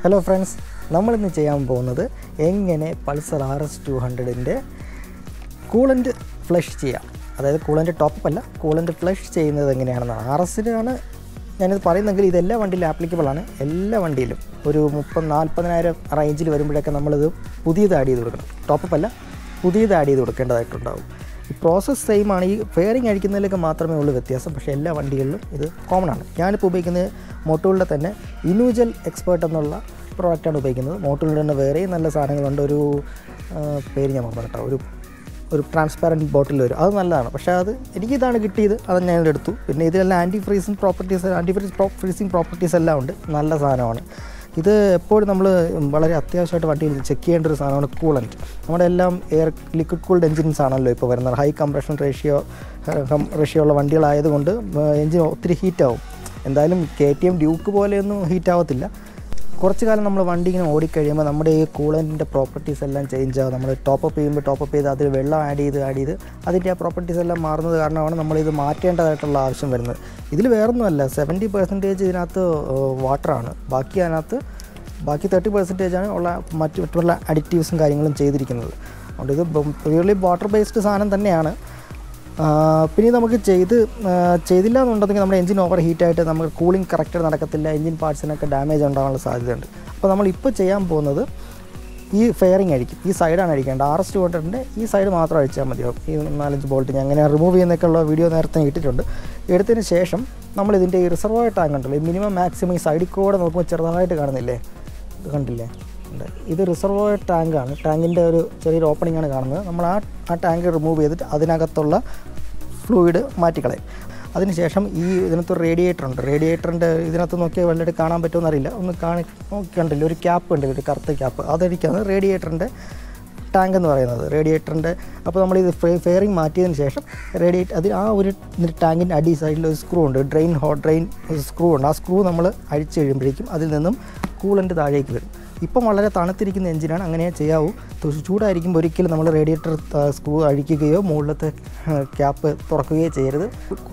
Hello friends, നമ്മളിന്ന് ചെയ്യാൻ പോകുന്നത് എങ്ങനെ പൾസർ RS200ൻ്റെ കൂളൻ്റ് ഫ്ലഷ് ചെയ്യാം. അതായത് കൂളൻ്റ് ടോപ്പ് അല്ല, കൂളൻ്റ് ഫ്ലഷ് ചെയ്യുന്നത് എങ്ങനെയാണെന്നാണ്. RSനാണ് ഞാനിത് പറയുന്നെങ്കിൽ ഇതെല്ലാ വണ്ടിയിലും ആപ്ലിക്കബിളാണ്. എല്ലാ വണ്ടിയിലും ഒരു 30,000-40,000 റേഞ്ചിൽ വരുമ്പോഴൊക്കെ നമ്മളിത് പുതിയത് ആഡ് ചെയ്ത് കൊടുക്കണം. ടോപ്പ് അല്ല, പുതിയത് ആഡ് ചെയ്ത് കൊടുക്കേണ്ടതായിട്ടുണ്ടാവും. ഈ പ്രോസസ്സ് സെയിം ആണ്. ഈ ഫെയറിങ് അടിക്കുന്നതിലൊക്കെ മാത്രമേ ഉള്ളൂ വ്യത്യാസം. പക്ഷേ എല്ലാ വണ്ടികളിലും ഇത് കോമൺ ആണ്. ഞാനിപ്പോൾ ഉപയോഗിക്കുന്നത് മോട്ടോളിൻ്റെ തന്നെ ഇൻഡിവിജ്വൽ എക്സ്പേർട്ട് എന്നുള്ള പ്രോഡക്റ്റാണ് ഉപയോഗിക്കുന്നത്. മോട്ടോളിൻ്റെ തന്നെ വേറെയും നല്ല സാധനങ്ങളുണ്ട്. ഒരു പേര് ഞാൻ പറഞ്ഞു കേട്ടോ, ഒരു ട്രാൻസ്പാരൻറ്റ് ബോട്ടിൽ വരും. അത് നല്ലതാണ്. പക്ഷേ എനിക്കിതാണ് കിട്ടിയത്, അത് ഞാൻ എടുത്തു. പിന്നെ ഇതിലെല്ലാം ആൻറ്റി ഫ്രീസിങ് പ്രോപ്പർട്ടീസ് എല്ലാം ഉണ്ട്. നല്ല സാധനമാണ്. ഇത് എപ്പോഴും നമ്മൾ വളരെ അത്യാവശ്യമായിട്ട് വണ്ടിയിൽ ചെക്ക് ചെയ്യേണ്ട ഒരു സാധനമാണ് കൂളൻറ്റ്. നമ്മുടെ എല്ലാം ലിക്വിഡ് കൂൾഡ് എൻജിൻസ് ആണല്ലോ ഇപ്പോൾ വരുന്നത്. ഹൈ കംപ്രഷൻ റേഷ്യോ ഉള്ള വണ്ടികളായതുകൊണ്ട് എൻജിൻ ഒത്തിരി ഹീറ്റാവും. എന്തായാലും KTM ഡ്യൂക്ക് പോലെയൊന്നും ഹീറ്റാവത്തില്ല. കുറച്ച് കാലം നമ്മൾ വണ്ടി ഇങ്ങനെ ഓടിക്കഴിയുമ്പോൾ നമ്മുടെ ഈ കൂളൻറ്റിൻ്റെ പ്രോപ്പർട്ടീസ് എല്ലാം ചേഞ്ച് ആകും. നമ്മൾ ടോപ്പ് ചെയ്ത് അതിൽ വെള്ളം ആഡ് ചെയ്ത് അതിൻ്റെ ആ പ്രോപ്പർട്ടീസ് എല്ലാം മാറുന്നത് കാരണമാണ് നമ്മളിത് മാറ്റേണ്ടതായിട്ടുള്ള ആവശ്യം വരുന്നത്. ഇതിൽ വേറൊന്നുമല്ല, 70% ഇതിനകത്ത് വാട്ടറാണ്. ബാക്കി 30% ഉള്ള മറ്റുള്ള അഡിറ്റീവ്സും കാര്യങ്ങളും ചെയ്തിരിക്കുന്നത്. അതുകൊണ്ട് ഇത് പ്യൂർലി വാട്ടർ ബേസ്ഡ് സാധനം തന്നെയാണ്. പിന്നെ നമുക്ക് ചെയ്തില്ല എന്നുണ്ടെങ്കിൽ നമ്മുടെ എൻജിൻ ഓവർ ഹീറ്റായിട്ട് നമുക്ക് കൂളിംഗ് കറക്റ്റ് നടക്കത്തില്ല. എൻജിൻ പാർട്സിനൊക്കെ ഡാമേജ് ഉണ്ടാകാനുള്ള സാധ്യതയുണ്ട്. അപ്പോൾ നമ്മളിപ്പോൾ ചെയ്യാൻ പോകുന്നത് ഈ ഫെയറിങ് അഴിക്കും. ഈ സൈഡാണ് അഴിക്കേണ്ടത്. RS200ൻ്റെ ഈ സൈഡ് മാത്രം അഴിച്ചാൽ മതിയാവും. ഈ 4-5 ബോൾട്ട് ഞാൻ അങ്ങനെ റിമൂവ് ചെയ്യുന്നൊക്കെയുള്ള വീഡിയോ നേരത്തെ ഇട്ടിട്ടുണ്ട്. എടുത്തതിന് ശേഷം നമ്മളിതിൻ്റെ ഈ റിസർവോയർ ടാങ്ക് ഉണ്ടല്ലോ, ഈ മിനിമം മാക്സിമം ഈ സൈഡിൽ കൂടെ നോക്കുമ്പോൾ ചെറുതായിട്ട് കാണുന്നില്ലേ, ഇത് കണ്ടില്ലേ, ഇത് റിസർവോയർ ടാങ്കാണ്. ടാങ്കിൻ്റെ ഒരു ചെറിയൊരു ഓപ്പണിംഗ് ആണ് കാണുന്നത്. നമ്മൾ ആ ടാങ്ക് റിമൂവ് ചെയ്തിട്ട് അതിനകത്തുള്ള ഫ്ലൂയിഡ് മാറ്റിക്കളയും. അതിനുശേഷം ഇതിനകത്ത് റേഡിയേറ്റർ ഉണ്ട്. റേഡിയേറ്ററിൻ്റെ ഇതിനകത്ത് നോക്കിയാൽ വല്ലതായിട്ട് കാണാൻ പറ്റുമെന്ന് അറിയില്ല. ഒന്ന് കണ്ടില്ല, ഒരു ക്യാപ്പ് ഉണ്ട്, ഒരു കറുത്ത ക്യാപ്പ്. അതൊരിക്കാണ് റേഡിയേറ്ററിൻ്റെ ടാങ്ക് എന്ന് പറയുന്നത്. റേഡിയേറ്ററിൻ്റെ അപ്പോൾ നമ്മളിത് ഫെയറിങ് മാറ്റിയതിന് ശേഷം ആ ഒരു ടാങ്കിൻ്റെ അടി സൈഡിൽ ഒരു സ്ക്രൂ ഉണ്ട്, ഡ്രെയിൻ സ്ക്രൂ ഉണ്ട്. ആ സ്ക്രൂ നമ്മൾ അഴിച്ച് കഴിയുമ്പോഴേക്കും അതിൽ നിന്നും കൂളൻ്റ് താഴേക്ക് വരും. ഇപ്പം വളരെ തണുത്തിരിക്കുന്ന എഞ്ചിനാണ്, അങ്ങനെ ചെയ്യാവൂ. ചൂടായിരിക്കുമ്പോൾ ഒരിക്കലും നമ്മൾ റേഡിയേറ്റർ സ്ക്രൂ അഴിക്കുകയോ മുകളിലത്തെ ക്യാപ്പ് തുറക്കുകയോ ചെയ്യരുത്.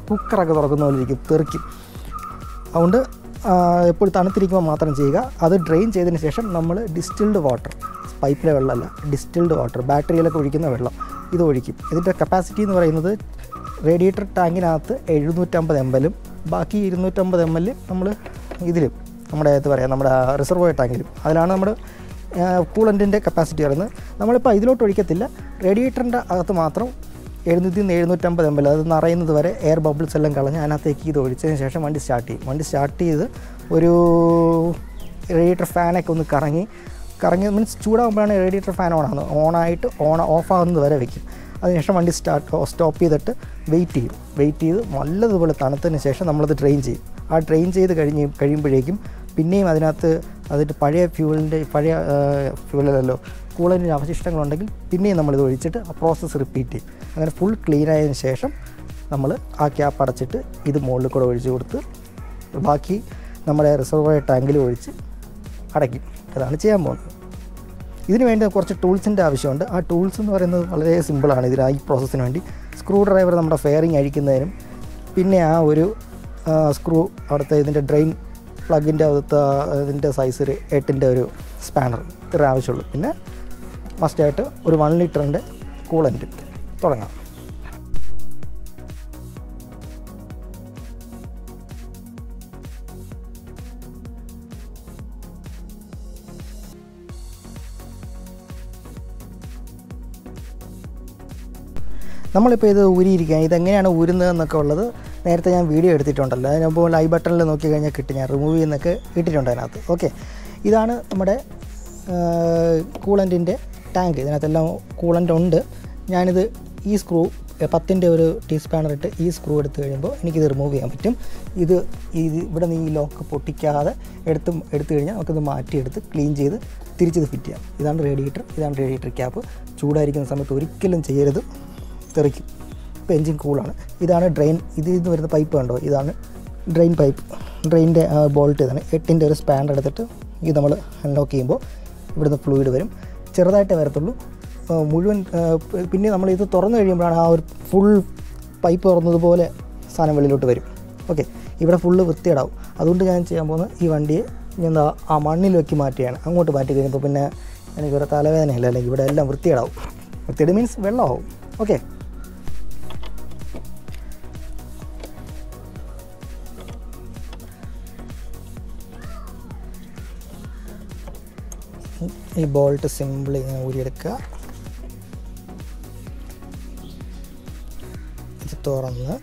കുക്കറൊക്കെ തുറക്കുന്ന പോലെ ഇരിക്കും, തെറിക്കും. അതുകൊണ്ട് എപ്പോഴും തണുത്തിരിക്കുമ്പോൾ മാത്രം ചെയ്യുക. അത് ഡ്രെയിൻ ചെയ്തതിന് ശേഷം നമ്മൾ ഡിസ്റ്റിൽഡ് വാട്ടർ, പൈപ്പിലെ വെള്ളമല്ല, ഡിസ്റ്റിൽഡ് വാട്ടർ, ബാറ്ററിയിലൊക്കെ ഒഴിക്കുന്ന വെള്ളം, ഇത് ഒഴിക്കും. ഇതിൻ്റെ കപ്പാസിറ്റി എന്ന് പറയുന്നത് റേഡിയേറ്റർ ടാങ്കിനകത്ത് 750 ml, ബാക്കി 250 ml നമ്മൾ ഇതിലും നമ്മുടെ നമ്മുടെ റിസർവോയർ ടാങ്കിലും, അതിലാണ് നമ്മുടെ കൂളൻറ്റിൻ്റെ കപ്പാസിറ്റി പറയുന്നത്. നമ്മളിപ്പോൾ ഇതിലോട്ട് ഒഴിക്കത്തില്ല. റേഡിയേറ്ററിൻ്റെ അകത്ത് മാത്രം 700-750 ml അത് നിറയുന്നത് വരെ എയർ ബബിൾസ് എല്ലാം കളഞ്ഞ് അതിനകത്തേക്ക് ഇത് ഒഴിച്ചതിന് ശേഷം വണ്ടി സ്റ്റാർട്ട് ചെയ്യും. വണ്ടി സ്റ്റാർട്ട് ചെയ്ത് ഒരു റേഡിയേറ്റർ ഫാനൊക്കെ ഒന്ന് കറങ്ങി മീൻസ് ചൂടാകുമ്പോഴാണ് റേഡിയേറ്റർ ഫാൻ ഓണായിട്ട് ഓഫ് ആകുന്നത് വരെ വയ്ക്കും. അതിനുശേഷം വണ്ടി സ്റ്റോപ്പ് ചെയ്തിട്ട് വെയിറ്റ് ചെയ്ത് നല്ലതുപോലെ തണുത്തതിന് ശേഷം നമ്മളത് ഡ്രെയിൻ ചെയ്യും. ആ ഡ്രെയിൻ ചെയ്ത് കഴിയുമ്പോഴേക്കും പിന്നെയും അതിൻ്റെ പഴയ ഫ്യൂവലല്ലോ കൂളൻറ്റിൻ്റെ അവശിഷ്ടങ്ങളുണ്ടെങ്കിൽ പിന്നെയും നമ്മളിത് ഒഴിച്ചിട്ട് ആ പ്രോസസ്സ് റിപ്പീറ്റ് ചെയ്യും. അങ്ങനെ ഫുൾ ക്ലീൻ ആയതിനു ശേഷം നമ്മൾ ആ ക്യാപ്പ് അടച്ചിട്ട് ഇത് മുകളിൽ കൂടെ ഒഴിച്ച് കൊടുത്ത് ബാക്കി നമ്മുടെ റിസർവോയർ ടാങ്കിൽ ഒഴിച്ച് അടയ്ക്കും. അതാണ് ചെയ്യാൻ പോകുന്നത്. ഇതിന് വേണ്ടി കുറച്ച് ടൂൾസിൻ്റെ ആവശ്യമുണ്ട്. ആ ടൂൾസ് എന്ന് പറയുന്നത് വളരെ സിമ്പിളാണ്. ഈ പ്രോസസ്സിന് വേണ്ടി സ്ക്രൂ ഡ്രൈവർ നമ്മുടെ ഫെയറിങ് അഴിക്കുന്നതിനും, പിന്നെ ആ ഒരു സ്ക്രൂ അവിടുത്തെ ഇതിൻ്റെ ഡ്രെയിൻ പ്ലഗിൻ്റെ അകത്ത് ഇതിൻ്റെ സൈസ് 8-ൻ്റെ ഒരു സ്പാനർ, ഇത്ര ആവശ്യമുള്ളൂ. പിന്നെ മസ്റ്റായിട്ട് ഒരു 1 ലിറ്ററിൻ്റെ കൂളൻറ്റ്. തുടങ്ങാം. നമ്മളിപ്പോൾ ഇത് ഊരിയിരിക്കുക. ഇതെങ്ങനെയാണ് ഊരുന്നതെന്നൊക്കെ ഉള്ളത് നേരത്തെ ഞാൻ വീഡിയോ എടുത്തിട്ടുണ്ടല്ലോ. അതിനപ്പോൾ ഐ ബട്ടണിൽ നോക്കി കഴിഞ്ഞാൽ കിട്ടും. ഞാൻ റിമൂവ് ചെയ്യുന്നൊക്കെ ഇട്ടിട്ടുണ്ട് അതിനകത്ത്. ഓക്കെ, ഇതാണ് നമ്മുടെ കൂളൻറ്റിൻ്റെ ടാങ്ക്. ഇതിനകത്തെല്ലാം കൂളൻ്റ് ഉണ്ട്. ഞാനിത് ഈ സ്ക്രൂ 10-ൻ്റെ ഒരു ടീസ്പാനർ ഇട്ട് ഈ സ്ക്രൂ എടുത്ത് കഴിയുമ്പോൾ എനിക്കിത് റിമൂവ് ചെയ്യാൻ പറ്റും. ഇവിടെ നിന്ന് ഈ ലോക്ക് പൊട്ടിക്കാതെ എടുത്തു കഴിഞ്ഞാൽ നമുക്കിത് മാറ്റിയെടുത്ത് ക്ലീൻ ചെയ്ത് തിരിച്ചിത് ഫിറ്റ് ചെയ്യാം. ഇതാണ് റേഡിയേറ്റർ ക്യാപ്പ്. ചൂടായിരിക്കുന്ന സമയത്ത് ഒരിക്കലും ചെയ്യരുത്, തെറിക്കും. ഇപ്പോൾ എൻജിൻ കൂളാണ്. ഇതാണ് ഡ്രെയിൻ. ഇതിൽ വരുന്ന പൈപ്പ് കണ്ടോ, ഇതാണ് ഡ്രെയിൻ പൈപ്പ്. ഡ്രെയിനിൻ്റെ ബോൾട്ട് ഇതാണ്. 8-ൻ്റെ ഒരു സ്പാനർ എടുത്തിട്ട് ഇത് നമ്മൾ അൺലോക്ക് ചെയ്യുമ്പോൾ ഇവിടുന്ന് ഫ്ലൂയിഡ് വരും. ചെറുതായിട്ടേ വരത്തുള്ളൂ, മുഴുവൻ. പിന്നെ നമ്മളിത് തുറന്നു കഴിയുമ്പോഴാണ് ആ ഒരു ഫുൾ പൈപ്പ് തുറന്നതുപോലെ സാധനം വെളിയിലോട്ട് വരും. ഓക്കെ, ഇവിടെ ഫുള്ള് വൃത്തികേടാവും. അതുകൊണ്ട് ഞാൻ ചെയ്യാൻ പോകുന്നത് ഈ വണ്ടിയെ ഇനി എന്താ ആ മണ്ണിലേക്ക് മാറ്റുകയാണ്. അങ്ങോട്ട് മാറ്റി കഴിയുമ്പോൾ പിന്നെ എനിക്കൊരു തലവേദനയില്ല, അല്ലെങ്കിൽ ഇവിടെ എല്ലാം വൃത്തികേടാവും. വൃത്തികേട് മീൻസ് വെള്ളമാവും. ഓക്കെ, ഈ ബോൾട്ട് സിമ്പിൾ ഇങ്ങനെ ഊരിയെടുക്കുക. ഇത് തുറന്ന്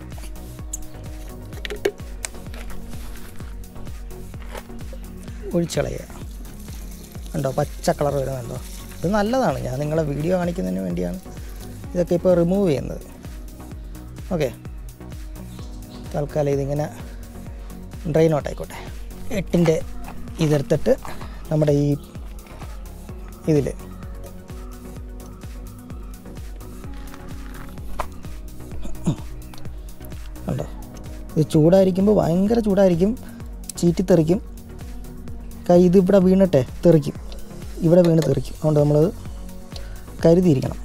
ഒഴിച്ചളയുക. ഉണ്ടോ പച്ച കളർ വരുന്നുണ്ടോ? ഇത് നല്ലതാണ്, ഞാൻ നിങ്ങളെ വീഡിയോ കാണിക്കുന്നതിന് വേണ്ടിയാണ് ഇതൊക്കെ ഇപ്പോൾ റിമൂവ് ചെയ്യുന്നത്. ഓക്കെ, തൽക്കാലം ഇതിങ്ങനെ ഡ്രെയിൻ ഔട്ട് ആയിക്കോട്ടെ. 8-ൻ്റെ ഇതെടുത്തിട്ട് നമ്മുടെ ഈ ഇതിൽ ഉണ്ടോ, ഇത് ചൂടായിരിക്കുമ്പോൾ ഭയങ്കര ചൂടായിരിക്കും, ചീറ്റിത്തെറിക്കും. ഇത് ഇവിടെ വീണിട്ടെ തെറിക്കും, ഇവിടെ വീണ് തെറിക്കും. അതുകൊണ്ട് നമ്മളത് കരുതിയിരിക്കണം.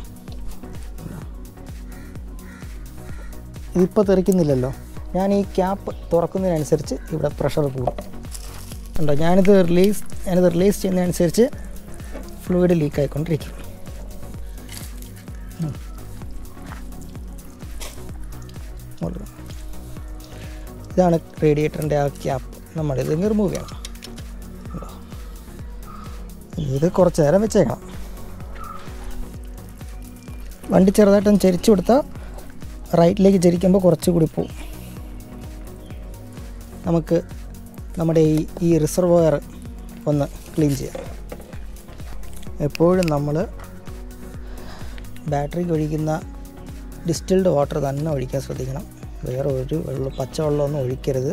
ഇതിപ്പോൾ തെറിക്കുന്നില്ലല്ലോ, ഞാൻ ഈ ക്യാപ്പ് തുറക്കുന്നതിനനുസരിച്ച് ഇവിടെ പ്രഷർ കൂടും. ഉണ്ടോ, ഞാനിത് റിലീസ് ചെയ്യുന്നതനുസരിച്ച് ഫ്ലൂയിഡ് ലീക്ക് ആയിക്കൊണ്ടിരിക്കും. ഇതാണ് റേഡിയേറ്ററിൻ്റെ ആ ക്യാപ്പ്. നമ്മളിത് റിമൂവ് ചെയ്യണം. ഇത് കുറച്ച് നേരം വെച്ചേക്കണം. വണ്ടി ചെറുതായിട്ടൊന്ന് ചരിച്ചു കൊടുത്താൽ റൈറ്റിലേക്ക് ചരിക്കുമ്പോൾ കുറച്ചുകൂടി പോവും. നമുക്ക് നമ്മുടെ ഈ റിസർവോയർ ഒന്ന് ക്ലീൻ ചെയ്യാം. എപ്പോഴും നമ്മൾ ബാറ്ററിക്ക് ഒഴിക്കുന്ന ഡിസ്റ്റിൽഡ് വാട്ടർ തന്നെ ഒഴിക്കാൻ ശ്രദ്ധിക്കണം. വേറെ ഒരു പച്ചവെള്ളമൊന്നും ഒഴിക്കരുത്.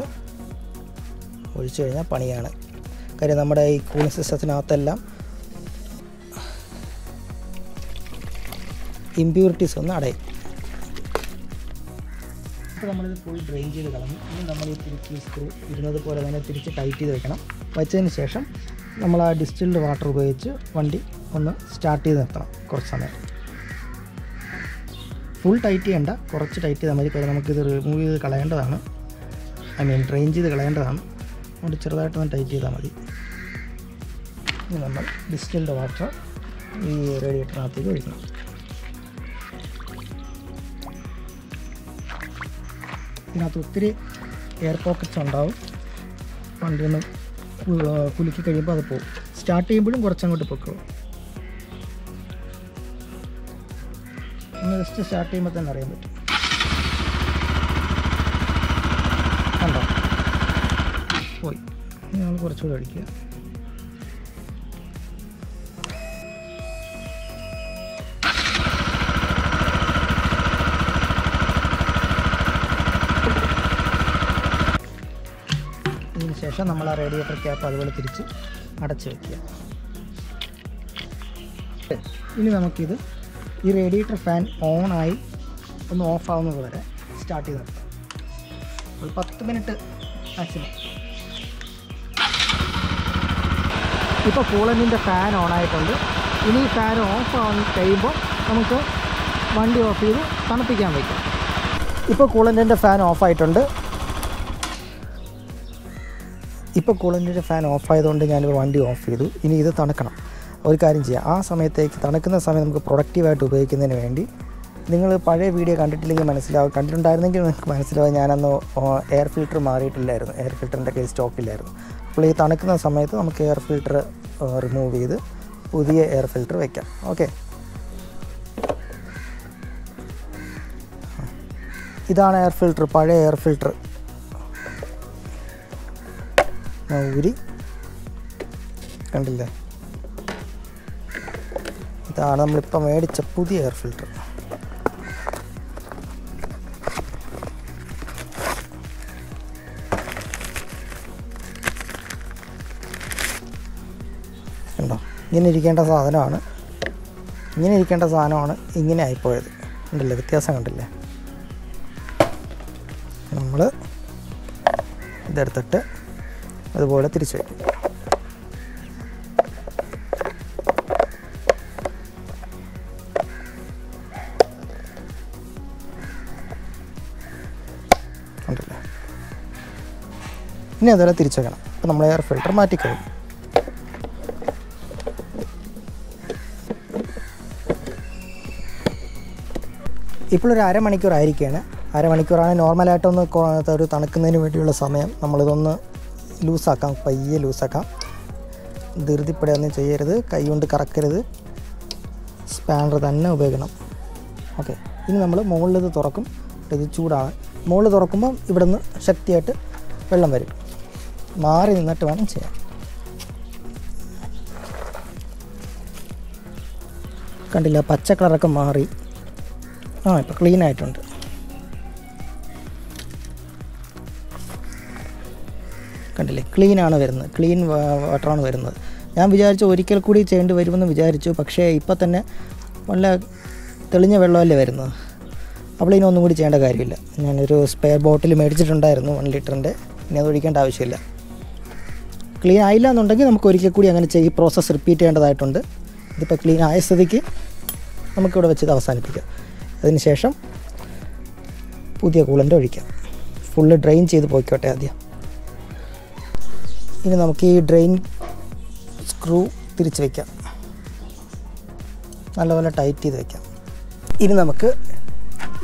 ഒഴിച്ചു കഴിഞ്ഞാൽ പണിയാണ്. കാര്യം നമ്മുടെ ഈ കൂളിംഗ് സിസ്റ്റത്തിനകത്തെല്ലാം ഇമ്പ്യൂരിറ്റീസ് ഒന്ന് അടയും. അപ്പോൾ നമ്മളിത് പോയി ഡ്രെയിൻ ചെയ്ത് കളഞ്ഞു. ഇനി നമ്മൾ ഈ തിരിച്ച് സ്ക്രൂ ഇരുന്നത് പോലെ തന്നെ തിരിച്ച് ടൈറ്റ് ചെയ്ത് വെക്കണം. വെച്ചതിന് ശേഷം നമ്മൾ ആ ഡിസ്റ്റിൽഡ് വാട്ടർ ഉപയോഗിച്ച് വണ്ടി ഒന്ന് സ്റ്റാർട്ട് ചെയ്ത് നിർത്തണം കുറച്ച് സമയം. ഫുൾ ടൈറ്റ് ചെയ്യേണ്ട, കുറച്ച് ടൈറ്റ് ചെയ്താൽ മതി. കാര്യം നമുക്കിത് റിമൂവ് ചെയ്ത് കളയേണ്ടതാണ്, ഡ്രെയിൻ ചെയ്ത് കളയേണ്ടതാണ്. അതുകൊണ്ട് ചെറുതായിട്ടൊന്ന് ടൈറ്റ് ചെയ്താൽ മതി. ഇനി നമ്മൾ ഡിസ്റ്റിൽഡ് വാട്ടർ ഈ റേഡിയേറ്ററിനകത്തേക്ക് ഒഴിക്കണം. ഇതിനകത്ത് ഒത്തിരി എയർ പോക്കറ്റ്സ് ഉണ്ടാവും. വണ്ടി ഒന്ന് കുലുക്കി കഴിയുമ്പോൾ അത് പോകും. സ്റ്റാർട്ട് ചെയ്യുമ്പോഴും കുറച്ചങ്ങോട്ട് പൊക്കോളും. ഒന്ന് ജസ്റ്റ് സ്റ്റാർട്ട് ചെയ്യുമ്പോൾ തന്നെ അറിയാൻ പറ്റും. കണ്ടോ, പോയി. ഇനി നമ്മൾ കുറച്ചുകൂടെ അടിക്കുക. ഇതിന് ശേഷം നമ്മൾ ആ റേഡിയേറ്റർ ക്യാപ്പ് അതുപോലെ തിരിച്ച് അടച്ച് വയ്ക്കുക. ഇനി നമുക്കിത് ഈ റേഡിയേറ്റർ ഫാൻ ഓണായി ഒന്ന് ഓഫ് ആവുന്നത് വരെ സ്റ്റാർട്ട് ചെയ്ത് നിർത്താം. ഒരു 10 മിനിറ്റ് മാക്സിമം. ഇപ്പോൾ കൂളൻറ്റിൻ്റെ ഫാൻ ഓണായിട്ടുണ്ട്. ഇനി ഈ ഫാൻ ഓഫ് ആവാൻ കഴിയുമ്പോൾ നമുക്ക് വണ്ടി ഓഫ് ചെയ്ത് തണുപ്പിക്കാൻ വയ്ക്കാം. ഇപ്പോൾ കൂളൻറ്റിൻ്റെ ഫാൻ ഓഫായിട്ടുണ്ട്. ഇപ്പോൾ കൂളൻറ്റിൻ്റെ ഫാൻ ഓഫായതുകൊണ്ട് ഞാനിപ്പോൾ വണ്ടി ഓഫ് ചെയ്തു. ഇനി ഇത് തണുക്കണം. ഒരു കാര്യം ചെയ്യാം, ആ സമയത്തേക്ക് തണുക്കുന്ന സമയം നമുക്ക് പ്രൊഡക്റ്റീവായിട്ട് ഉപയോഗിക്കുന്നതിന് വേണ്ടി നിങ്ങൾ പഴയ വീഡിയോ കണ്ടിട്ടില്ലെങ്കിൽ മനസ്സിലാവും, കണ്ടിട്ടുണ്ടായിരുന്നെങ്കിൽ നിങ്ങൾക്ക് മനസ്സിലാവും, ഞാനന്ന് എയർ ഫിൽറ്റർ മാറിയിട്ടില്ലായിരുന്നു, എയർ ഫിൽറ്ററിൻ്റെ കയ്യിൽ സ്റ്റോക്കില്ലായിരുന്നു. അപ്പോൾ ഈ തണുക്കുന്ന സമയത്ത് നമുക്ക് എയർ ഫിൽറ്റർ റിമൂവ് ചെയ്ത് പുതിയ എയർ ഫിൽറ്റർ വയ്ക്കാം. ഓക്കെ, ഇതാണ് എയർ ഫിൽറ്റർ, പഴയ എയർ ഫിൽറ്റർ. ഊരി കണ്ടില്ലേ, ഇതാണ് നമ്മളിപ്പോൾ മേടിച്ച പുതിയ എയർ ഫിൽറ്റർ. കണ്ടോ, ഇങ്ങനെ ഇരിക്കേണ്ട സാധനമാണ്, ഇങ്ങനെ ആയിപ്പോയത്. കണ്ടില്ലേ, വ്യത്യാസം കണ്ടില്ലേ. നമ്മൾ ഇതെടുത്തിട്ട് അതുപോലെ തിരിച്ചു വയ്ക്കും. കണ്ടില്ലേ, ഇനി അതുപോലെ തിരിച്ചു വെക്കണം. അപ്പോൾ നമ്മൾ എയർ ഫിൽറ്റർ മാറ്റിക്കഴിഞ്ഞു. ഇപ്പോൾ ഒരു അരമണിക്കൂറായിരിക്കുകയാണ്. അരമണിക്കൂറാണ് നോർമലായിട്ടൊന്ന് ഒരു തണുക്കുന്നതിന് വേണ്ടിയുള്ള സമയം. നമ്മളിതൊന്ന് ലൂസാക്കാം, പയ്യെ ലൂസാക്കാം. ധൃതിപ്പെടുകയൊന്നും ചെയ്യരുത്, കൈ കൊണ്ട് കറക്കരുത്, സ്പാനർ തന്നെ ഉപയോഗിക്കണം. ഓക്കെ, ഇനി നമ്മൾ മുകളിൽ ഇത് തുറക്കും. ഇത് ചൂടാണ്. മുകളിൽ തുറക്കുമ്പോൾ ഇവിടെ നിന്ന് ശക്തിയായിട്ട് വെള്ളം വരും. മാറി നിന്നിട്ട് വേണം ചെയ്യാൻ. കണ്ടില്ല, പച്ച കളറൊക്കെ മാറി. ഇപ്പോൾ ക്ലീൻ ആയിട്ടുണ്ട്. കണ്ടില്ലേ, ക്ലീനാണ് വരുന്നത്, ക്ലീൻ വാട്ടറാണ് വരുന്നത്. ഞാൻ വിചാരിച്ചു ഒരിക്കൽ കൂടി ചെയ്യേണ്ടി വരുമെന്ന് വിചാരിച്ചു. പക്ഷേ ഇപ്പോൾ തന്നെ നല്ല തെളിഞ്ഞ വെള്ളമല്ലേ വരുന്നത്. അപ്പോൾ ഇനി ഒന്നും കൂടി ചെയ്യേണ്ട കാര്യമില്ല. ഞാനൊരു സ്പെയർ ബോട്ടിൽ മേടിച്ചിട്ടുണ്ടായിരുന്നു 1 ലിറ്ററിൻ്റെ. ഇനി അത് ഒഴിക്കേണ്ട ആവശ്യമില്ല. ക്ലീൻ ആയില്ല എന്നുണ്ടെങ്കിൽ നമുക്ക് ഒരിക്കൽ കൂടി അങ്ങനെ ഈ പ്രോസസ്സ് റിപ്പീറ്റ് ചെയ്യേണ്ടതായിട്ടുണ്ട്. ഇതിപ്പോൾ ക്ലീൻ ആയ സ്ഥിതിക്ക് നമുക്കിവിടെ വെച്ച് ഇത് അവസാനിപ്പിക്കാം. അതിനുശേഷം പുതിയ കൂളൻ്റ് ഒഴിക്കാം. ഫുള്ള് ഡ്രെയിൻ ചെയ്ത് പോയിക്കോട്ടെ ആദ്യം. ഇനി നമുക്ക് ഈ ഡ്രെയിൻ സ്ക്രൂ തിരിച്ച് വയ്ക്കാം. നല്ലപോലെ ടൈറ്റ് ചെയ്ത് വയ്ക്കാം. ഇനി നമുക്ക്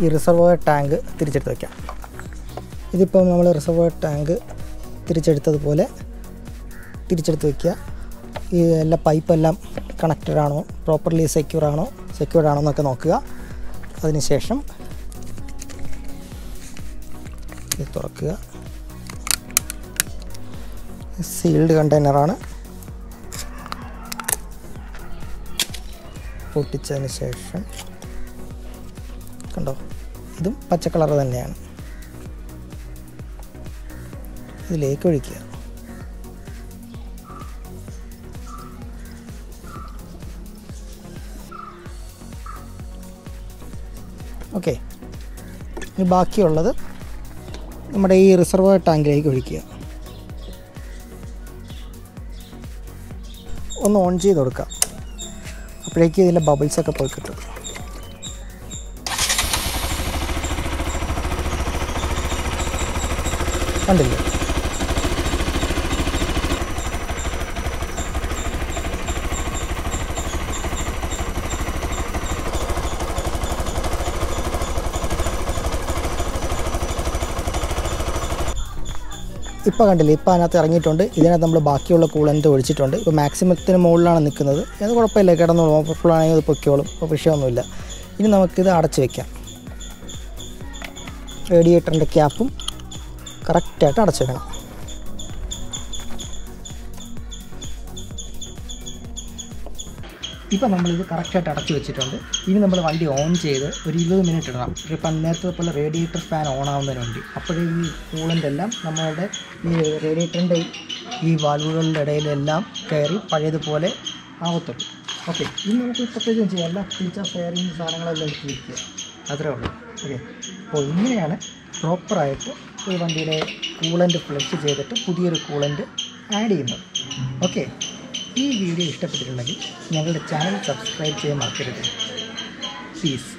ഈ റിസർവോയർ ടാങ്ക് തിരിച്ചെടുത്ത് വയ്ക്കാം. ഇതിപ്പം നമ്മൾ റിസർവോയർ ടാങ്ക് തിരിച്ചെടുത്തതുപോലെ തിരിച്ചെടുത്ത് വയ്ക്കുക. ഈ എല്ലാ പൈപ്പെല്ലാം കണക്റ്റഡ് ആണോ, പ്രോപ്പർലി സെക്യൂർഡ് ആണോ എന്നൊക്കെ നോക്കുക. അതിനുശേഷം ഇത് തുറക്കുക. സീൽഡ് കണ്ടെയ്നറാണ്. പൊട്ടിച്ചതിന് ശേഷം കണ്ടോ, ഇതും പച്ച കളർ തന്നെയാണ്. ഇതിലേക്ക് ഒഴിക്കുക. ഓക്കെ, ഇനി ബാക്കിയുള്ളത് നമ്മുടെ ഈ റിസർവോയർ ടാങ്കിലേക്ക് ഒഴിക്കുക. ഒന്ന് ഓൺ ചെയ്ത് കൊടുക്കുക. അപ്പോഴേക്ക് ഇതിലെ ബബിൾസൊക്കെ പോയി കിട്ടും. കണ്ടില്ലേ, ഇപ്പോൾ കണ്ടില്ലേ, ഇപ്പോൾ അതിനകത്ത് ഇറങ്ങിയിട്ടുണ്ട്. ഇതിനകത്ത് നമ്മൾ ബാക്കിയുള്ള കൂളൻ്റ് ഒഴിച്ചിട്ടുണ്ട്. ഇപ്പോൾ മാക്സിമത്തിന് മുകളിലാണ് നിൽക്കുന്നത്. അത് കുഴപ്പമില്ല, കിടന്നോളും. ഓവർഫ്ലോ ആണെങ്കിൽ അത് പൊയ്ക്കോളും, ഇപ്പോൾ വിഷയമൊന്നുമില്ല. ഇനി നമുക്കിത് അടച്ച് വയ്ക്കാം. റേഡിയേറ്ററിൻ്റെ ക്യാപ്പും കറക്റ്റായിട്ട് അടച്ച് വെക്കണം. ഇപ്പോൾ നമ്മളിത് കറക്റ്റായിട്ട് അടച്ച് വെച്ചിട്ടുണ്ട്. ഇനി നമ്മൾ വണ്ടി ഓൺ ചെയ്ത് ഒരു 20 മിനിറ്റ് ഇടണം. ഇപ്പം നേരത്തെ പോലെ റേഡിയേറ്റർ ഫാൻ ഓൺ ആവുന്നതിന് വേണ്ടി. അപ്പോഴേ ഈ കൂളൻ്റ് എല്ലാം നമ്മളുടെ ഈ റേഡിയേറ്ററിൻ്റെ ഈ വാൽവുകളുടെ ഇടയിലെല്ലാം കയറി പഴയതുപോലെ ആവത്തുള്ളൂ. ഓക്കെ, ഇനി നമുക്ക് പ്രത്യേകം ചെയ്യാം. എല്ലാം ഫീച്ചർ ഫെയറിങ് സാധനങ്ങളെല്ലാം എടുത്ത് വയ്ക്കുക. അത്രേ ഉള്ളൂ. ഓക്കെ, അപ്പോൾ ഇങ്ങനെയാണ് പ്രോപ്പറായിട്ട് ഒരു വണ്ടിയുടെ കൂളൻ്റ് ഫ്ലഷ് ചെയ്തിട്ട് പുതിയൊരു കൂളൻ്റ് ആഡ് ചെയ്യുന്നത്. ഓക്കെ, ഈ വീഡിയോ ഇഷ്ടപ്പെട്ടിട്ടുണ്ടെങ്കിൽ ഞങ്ങളുടെ ചാനൽ സബ്സ്ക്രൈബ് ചെയ്യാൻ മറക്കരുത്. പ്ലീസ്.